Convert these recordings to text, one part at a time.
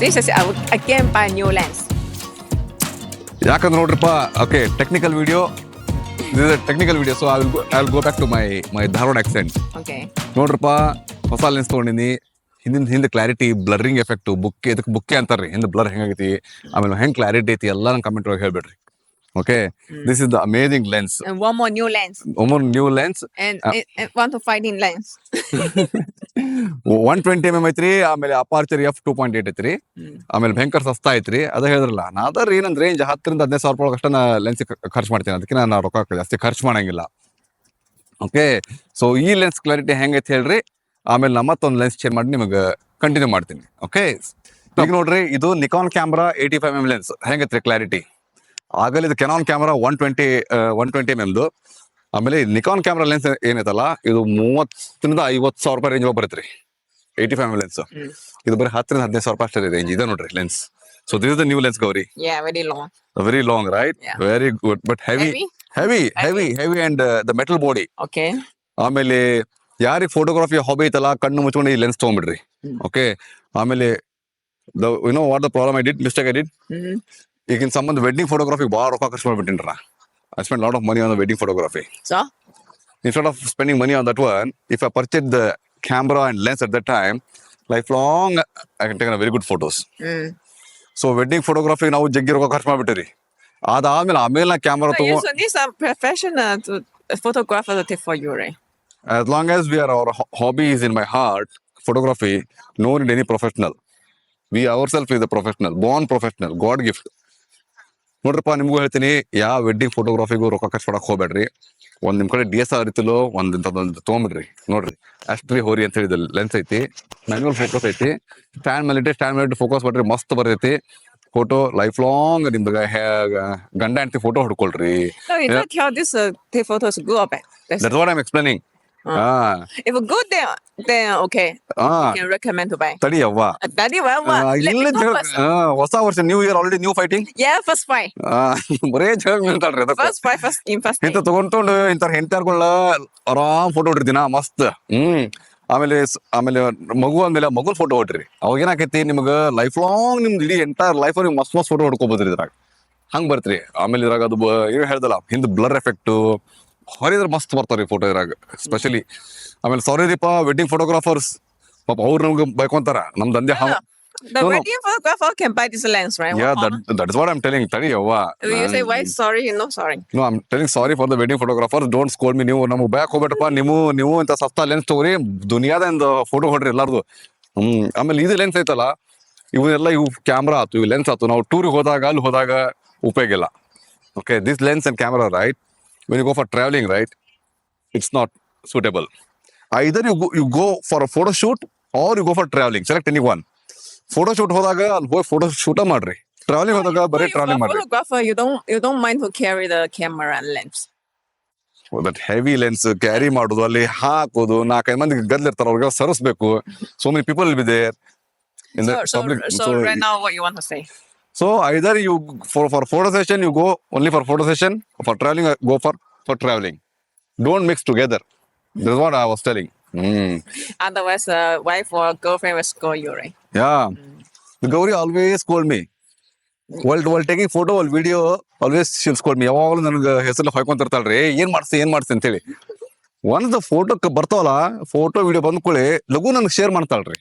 This is again buy new lens. ಯಾಕಂದ್ರೆ ನೋಡ್ರಿಪ್ಪ okay technical video technical video so I will go back to my Dharwad accent. Okay. ನೋಡ್ರಪ್ಪ ಹೊಸ lens ತೊಗೊಂಡಿನಿ. ಹಿಂದೆ clarity blurring effect ಇದಕ್ಕೆ ಬುಕ್ಕೆ ಅಂತಾರ್ರಿ. ಹಿಂದೆ ಬ್ಲರ್ ಹೆಂಗಾಗೈತಿ ಆಮೇಲೆ ಹೆಂಗ್ ಕ್ಲಾರಿಟಿ ಐತಿ ಎಲ್ಲ ನನ್ನ ಕಮೆಂಟ್ ಒಳಗೆ ಹೇಳ್ಬೇಡ್ರಿ. Okay this is the amazing lens. And one more new lens. New lens And want to find in lens. 120 mm ಐತ್ರಿ. ಆಮೇಲೆ ಅಪಾರ್ಚರ್ f2.8 ಐತ್ರಿ. ಆಮೇಲೆ ಭಯಂಕರ ಸಸ್ತಾ ಐತ್ರಿ. ಅದ ಹೇಳಿದ್ರಲ್ಲ ನಾದರ್ ಏನಂದ್ರೆ ರೇಂಜ್ 10,000-15,000 ರೂಪಾಯಿ ಅಷ್ಟ ನಾ ಲೆನ್ಸ್ ಖರ್ಚು ಮಾಡ್ತೀನಿ. ಅದಕ್ಕೆ ನಾನು ರೊಕ್ಕ ಜಾಸ್ತಿ ಖರ್ಚು ಮಾಡಂಗಿಲ್ಲ. ಓಕೆ ಸೊ ಈ ಲೆನ್ಸ್ ಕ್ಲಾರಿಟಿ ಹೆಂಗೈತಿ ಹೇಳ್ರಿ. ಆಮೇಲೆ ನಾ ಮತ್ತೊಂದು ಲೆನ್ಸ್ ಚೇಂಜ್ ಮಾಡಿ ನಿಮಗೆ ಕಂಟಿನ್ಯೂ ಮಾಡ್ತೀನಿ. ಓಕೆ ಈಗ ನೋಡ್ರಿ ಇದು ನಿಕಾನ್ ಕ್ಯಾಮ್ರಾ 85 mm ಲೆನ್ಸ್ ಹೆಂಗೈತ್ರಿ ಕ್ಲಾರಿಟಿ. ಆಗಲೇ ಇದು ಕೆನಾನ್ ಕ್ಯಾಮ್ರಾ 120 mm. ಆಮೇಲೆ ನಿಕಾನ್ ಕ್ಯಾಮ್ರಾ ಲೆನ್ಸ್ ಏನೈತಲ್ಲ ಇದು 30,000-50,000 ರೂಪಾಯಿ ರೇಂಜ್ ಒಳಗೆ ಬರುತ್ತೆ ರೀ. 85 mm ಲೆನ್ಸ್ ಇದು ಬರೀ 10,000-15,000 ರೂಪಾಯಿ ಅಷ್ಟೇ ರೇಂಜ್ ಇದೆ ನೋಡ್ರಿ lens. So this is the new lens Gauri. Yeah, very long. Right Yeah. Very good but heavy and the metal body. Okay. ಆಮೇಲೆ ಯಾರಿಗೆ ಫೋಟೋಗ್ರಫಿ ಹಾಬಿ ಐತಲ್ಲ ಕಣ್ಣು ಮುಚ್ಕೊಂಡು ಈ ಲೆನ್ಸ್ ತಗೊಂಡ್ಬಿಡ್ರಿ. ಓಕೆ ಆಮೇಲೆ what the problem mistake I did ಈಗಿನ ಸಂಬಂಧ ವೆಡ್ಡಿಂಗ್ ಫೋಟೋಗ್ರಫಿ ಭಾಳ ರೊಕ್ಕ ಖರ್ಚು ಮಾಡ್ಬಿಟ್ಟಿನ್ರ. I spend lot of money on the wedding photography. So? Instead of spending money on that one, if I purchase the camera and lens at that time, lifelong I can take very good photos. So wedding photography ನಾವು ಜಗ್ಗಿ ರೊಕ್ಕ ಖರ್ಚು ಮಾಡ್ಬಿಟ್ಟಿರಿ. ಆಮೇಲೆ ನಾ camera So you need some professional photographer to take for you, right? as long as our hobby is in my heart, photography, no need any professional. We ourselves is a professional, born professional, God gift. ನೋಡ್ರಪ್ಪ ನಿಮ್ಗೂ ಹೇಳ್ತೀನಿ ಯಾವ wedding ಫೋಟೋಗ್ರಫಿಗೂ ರೊಕ್ಕ ಖರ್ಚು ಮಾಡಕ್ ಹೋಗ್ಬೇಡ್ರಿ. ಒಂದ್ ನಿಮ್ ಕಡೆ DSLR ಇರ್ತಲೋ ಒಂದ್ ತೊಗೊಂಬಿಡ್ರಿ. ನೋಡ್ರಿ ಅಷ್ಟ್ರಿ ಹೋರಿ ಅಂತ ಹೇಳಿದ ಲೆನ್ಸ್ ಐತಿ, ಮ್ಯಾನ್ಯುವಲ್ ಫೋಕಸ್ ಐತಿ. ಸ್ಟ್ಯಾಂಡ್ ಮೇಲೆ ಫೋಕಸ್ ಮಾಡ್ರಿ ಮಸ್ತ್ ಬರ್ತೈತಿ ಫೋಟೋ. ಲೈಫ್ ಲಾಂಗ್ ನಿಮ್ದು ಗಂಡ ಹೆಂಡತಿ photo ಹೊಡ್ಕೊಳ್ರಿ. No, you don't tell this take photos good or bad. That's what I'm explaining. If good, then okay. You can recommend to buy. ತಡಿ ಅವ್ವ Daddy, well, let me go first. ಹೊಸ ವರ್ಷ new year already new fighting. Yeah, first buy. ಬರೇ ಜಗಳ ಹೇಳ್ತಾಳ್ರಿ ಅದಕ್ಕೆ. First ಇಂತ ತಗೊಂಡು ಇಂತ ಹೆಂಡತಿಯಾರ್ಗಳ ಆರಾಮ್ ಫೋಟೋ ಹೊಡ್ದಿನ ಮಸ್ತ್. ಆಮೇಲೆ ಮಗು ಅಂದ್ಮೇಲೆ ಮಗುಲ್ ಫೋಟೋ ಹೊಡ್ರಿ. ಅವಾಗ ಏನಾಕೈತಿ ನಿಮ್ಗ ಲೈಫ್ ಲಾಂಗ್ ನಿಮ್ದು ಇಡೀ ಎಂಟೈರ್ ಲೈಫ್ ನಿಮ್ಗೆ ಮಸ್ತ್ ಫೋಟೋ ಹೊಡ್ಕೋಬೋದ್ರಿ ಇದ್ರಾಗ. ಹಂಗ್ ಬರ್ತ್ರಿ. ಆಮೇಲೆ ಇದ್ರಾಗ ಅದು ಏನ್ ಹೇಳ್ದಲ್ಲ ಹಿಂದ್ ಬ್ಲರ್ ಎಫೆಕ್ಟ್ ಹೊರಿದ್ರೆ ಮಸ್ತ್ ಬರ್ತಾವ್ರಿ ಫೋಟೋ ಇದ್ರಾಗ ಸ್ಪೆಷಲಿ. ಆಮೇಲೆ ಸಾರಿ ರೀಪಾ ವೆಡ್ಡಿಂಗ್ ಫೋಟೋಗ್ರಾಫರ್ಸ್ ಪಾಪ ಅವ್ರು ನಮ್ಗೆ ಬೈಕೊಂತಾರ ನಮ್ ದಂಧೆ. The wedding photographer can buy this lens, right? That is what I'm telling. ತಡಿ ಅವ್ವ. You say why sorry? No sorry. No, I'm telling sorry for the wedding photographers. Don't scold me. ನೀವು ನಮಗೆ back ಹೋಗ್ಬೇಟಪ್ಪ. ನೀವು ಇಂತ ಸಸ್ತಾ lens ತಗೋರಿ, ದುನಿಯಾದ photo ಹೊಡ್ರಿ ಎಲ್ಲಾರ್ದು. ಆಮೇಲೆ ಇದು ಲೆನ್ಸ್ ಐತಲ್ಲ ಇವು ಕ್ಯಾಮ್ರಾ ಆತು, ಇವು ಲೆನ್ಸ್ ಆತು. ನಾವು ಟೂರಿಗೆ ಹೋದಾಗ ಅಲ್ಲಿ ಹೋದಾಗ ಉಪಯೋಗ ಇಲ್ಲ. Okay this lens and camera right when you go for traveling, right, it's not suitable. Either you go for a photo shoot or you go for traveling. Select any one. Photo shoot ಹೋದಾಗ ಅಲ್ಲಿ ಹೋಗಿ photo shoot ಮಾಡ್ರಿ. Travelling ಹೋದಾಗ ಬರೀ travelling ಮಾಡ್ರಿ. Photographer, you don't mind to carry the camera and lens. That heavy lens carry ಮಾಡೋದು, ಅಲ್ಲಿ ಹಾಕೋದು, 4-5 ಮಂದಿ ಗದ್ಲಿರ್ತಾರ, ಅವ್ರಿಗೆ ಸರಿಸ್ಬೇಕು. So many people will be there in the public. So right now what you want to say? So either you for photo session you go only for photo session, for traveling go for traveling. Don't mix together. This is what I was telling. Otherwise wife or girlfriend will scold you, right? Yeah. The Gauri always scold me. While taking photo or video, always she'll scold me. ಯಾವಾಗಲೂ ನನಗೆ ಹೆಸರು ಹೊಯ್ಕೊಂತಿರ್ತಾಳ್ರಿ, ಏನ್ ಮಾಡ್ಸಿ ಅಂತೇಳಿ. Once the photo ಬರ್ತಾವಲ್ಲ, photo video ಬಂದ್ಕೊಳ್ಳಿ ಲಘು ನನಗೆ ಶೇರ್ ಮಾಡ್ತಾಳ್ರಿ.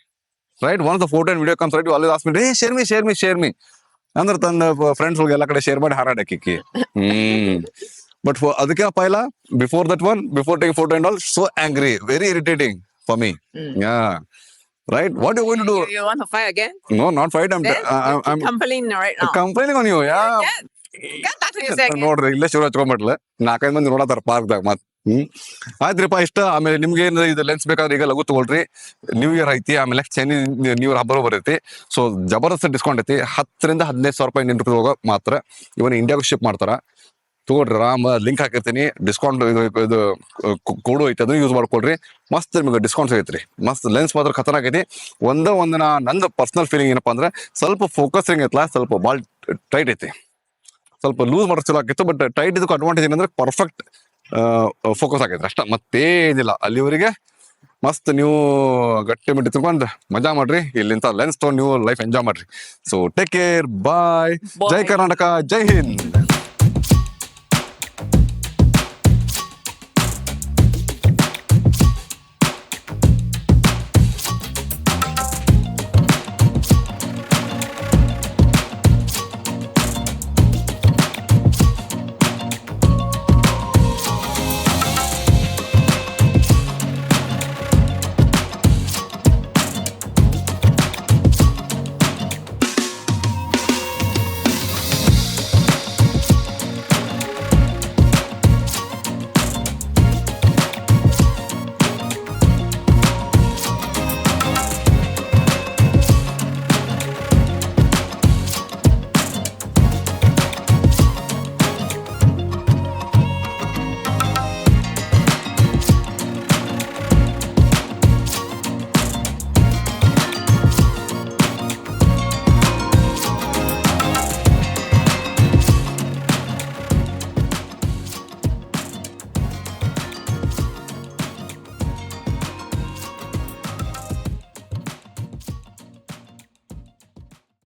Right once the photo and video comes right, always ask me, share me ಅಂದ್ರೆ ತನ್ನ ಫ್ರೆಂಡ್ಸ್ ಎಲ್ಲ ಕಡೆ ಶೇರ್ ಮಾಡಿ ಹಾರಾಡಕ್ಕೆ. ಬಟ್ ಅದಕ್ಕೆ ಪೈಲ before taking photo and all so angry, very irritating for me. Right? What are you going to do? You want to fight again? No, not fight. I'm complaining right now. Complaining on you. Yeah. That's what you say again. ನೋಡ್ರಿ ಇಲ್ಲೇ ಶುರು ಹಚ್ಕೊಂಡ್ಬಿಟ್ಲೆ 4-5 ಮಂದಿ ನೋಡತ್ತಾರ ಪಾರ್ಕ್ದಾಗ ಮತ್. ಆಯ್ತ್ರಿಪ್ಪ ಇಷ್ಟ. ಆಮೇಲೆ ನಿಮ್ಗೆ ಏನ್ ಇದು ಲೆನ್ಸ್ ಬೇಕಾದ್ರೆ ಈಗ ಲಘು ತಗೊಳ್ರಿ. ನ್ಯೂ ಇಯರ್ ಐತಿ, ಆಮೇಲೆ ಚೈನೀಸ್ ನ್ಯೂ ಇಯರ್ ಹಬ್ಬ ಬರ್ತೈತಿ. ಸೊ ಜಬರ್ದಸ್ತ್ ಡಿಸ್ಕೌಂಟ್ ಐತಿ. 10,000-15,000 ರೂಪಾಯಿ ರೂಪಾಯಿ ಮಾತ್ರ ಇವನ್ ಇಂಡಿಯಾಗೂ ಶಿಪ್ ಮಾಡ್ತಾರ. ತಗೊಳ್ರಿ, ರಾಮ್ ಲಿಂಕ್ ಹಾಕಿರ್ತೀನಿ. ಡಿಸ್ಕೌಂಟ್ ಇದು ಕೋಡು ಐತಿ, ಅದನ್ನ ಯೂಸ್ ಮಾಡ್ಕೊಳ್ರಿ. ಮಸ್ತ್ ನಿಮಗೆ ಡಿಸ್ಕೌಂಟ್ ಸಿಗೈತ್ರಿ. ಮಸ್ತ್ ಲೆನ್ಸ್ ಮಾತ್ರ ಖತರ್ನಾಕ್ ಐತಿ. ಒಂದ ನಂದು ಪರ್ಸನಲ್ ಫೀಲಿಂಗ್ ಏನಪ್ಪಾ ಅಂದ್ರೆ ಸ್ವಲ್ಪ ಫೋಕಸಿಂಗ್ ಐತಲ್ಲ, ಸ್ವಲ್ಪ ಬಾಳ್ ಟೈಟ್ ಐತಿ. ಸ್ವಲ್ಪ ಲೂಸ್ ಮಾಡೋದು ಚಲೋ ಆಗಿತ್ತು, ಬಟ್ ಟೈಟ್ ಇದಕ್ಕೆ ಅಡ್ವಾಂಟೇಜ್ ಏನಂದ್ರೆ ಪರ್ಫೆಕ್ಟ್ ಫೋಕಸ್ ಆಗೈತ್ರಿ ಅಷ್ಟ, ಮತ್ತೇನಿಲ್ಲ. ಅಲ್ಲಿವರೆಗೆ ಮಸ್ತ್ ನೀವು ಗಟ್ಟಿ ಮಿಟ್ಟಿ ತಿಳ್ಕೊಂಡು ಮಜಾ ಮಾಡ್ರಿ, ಇಲ್ಲಿಂದ ಲೆನ್ಸ್ ತೊಗೊಂಡು ನೀವು ಲೈಫ್ ಎಂಜಾಯ್ ಮಾಡ್ರಿ. ಸೊ ಟೇಕ್ ಕೇರ್, ಬಾಯ್, ಜೈ ಕರ್ನಾಟಕ, ಜೈ ಹಿಂದ್.